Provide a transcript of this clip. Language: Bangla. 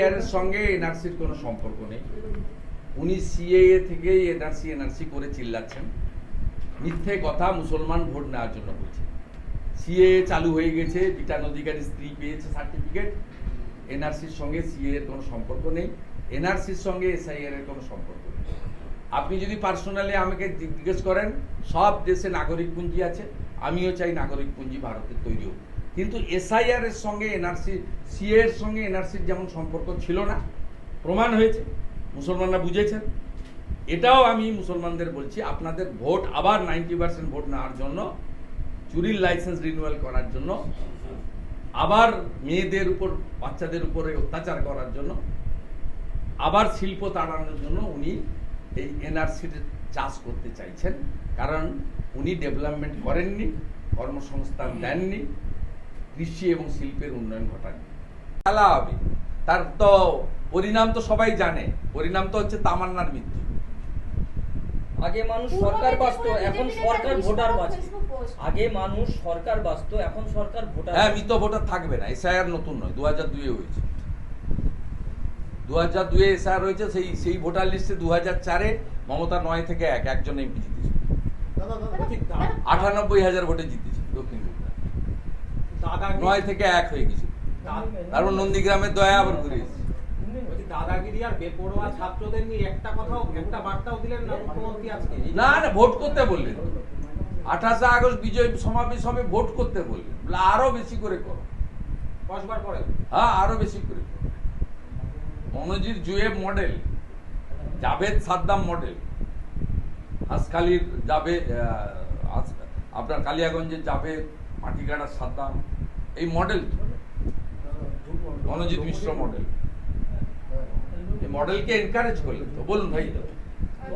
এসআইআর এর সঙ্গে এনআরসির কোনো সম্পর্ক নেই। উনি সিএএ থেকেই এনআরসি করে চিল্লাচ্ছেন। মিথ্যে কথা, মুসলমান ভোট নেওয়ার জন্য বলছে। সিএএ চালু হয়ে গেছে, বিটান অধিকারী স্ত্রী পেয়েছে সার্টিফিকেট। এনআরসির সঙ্গে সিএএ এর কোনো সম্পর্ক নেই, এনআরসির সঙ্গে এসআইআর এর কোনো সম্পর্ক নেই। আপনি যদি পার্সোনালি আমাকে জিজ্ঞেস করেন, সব দেশে নাগরিক পুঞ্জি আছে, আমিও চাই নাগরিক পুঞ্জি ভারতের তৈরি হোক, কিন্তু এসআইআর এর সঙ্গে এনআরসি, সিএ এর সঙ্গে এনআরসির যেমন সম্পর্ক ছিল না, প্রমাণ হয়েছে, মুসলমানরা বুঝেছেন। এটাও আমি মুসলমানদের বলছি, আপনাদের ভোট আবার 90% ভোট নেওয়ার জন্য, চুরির লাইসেন্স রিনিউয়াল করার জন্য, আবার মেয়েদের উপর, বাচ্চাদের উপরে অত্যাচার করার জন্য, আবার শিল্প তাড়ানোর জন্য উনি এই এনআরসির চাষ করতে চাইছেন। কারণ উনি ডেভেলপমেন্ট করেননি, কর্মসংস্থান দেননি, কৃষি এবং শিল্পের উন্নয়ন ঘটাননি। খেলা হবে, তার তো পরিণাম তো সবাই জানে, পরিণাম তো হচ্ছে তামান্নার মৃত্যু। আগে মানুষ সরকার বাঁচত, এখন সরকার ভোটার বাঁচে। আগে মানুষ সরকার বাঁচত, এখন সরকার ভোটার। হ্যাঁ, মৃত ভোটার থাকবে না। এসআইআর নতুন নয়, 2002 হয়েছে। 2002 এসআইআর হয়েছে। সেই ভোটার লিস্টে 2004-এ মমতা 9 থেকে 1 একজন এমপি জিতেছে, 98,000 ভোটে জিতেছে দক্ষিণ গুজরাট। 9 থেকে 1 হয়ে গেছে। তারপর নন্দীগ্রামের দয়া আবার ঘুরে এসেছে। দাদাগিরি আর বেপরোয়া ছাত্রদের নিয়ে একটা কথাও, একটা বার্তাও দিলেন না মুখ্যমন্ত্রী আজকে? না, ভোট করতে বললেন। 28 আগস্ট বিজয় সমাবেশ হবে, ভোট করতে বললেন। আরো বেশি করে করো, 10 বার পরে। হ্যাঁ, আরো বেশি করে করো। মনোজিৎ জুয়েব মডেল, জাভেদ সাদ্দাম মডেল, হাঁসখালির জাভেদ, আপনার কালিয়াগঞ্জের জাভেদ, মাটিগাড়ার সাদ্দাম, এই মডেল মনোজিৎ মিশ্র মডেল। এই মডেলকে এনকারেজ করলেন তো, বলুন ভাই।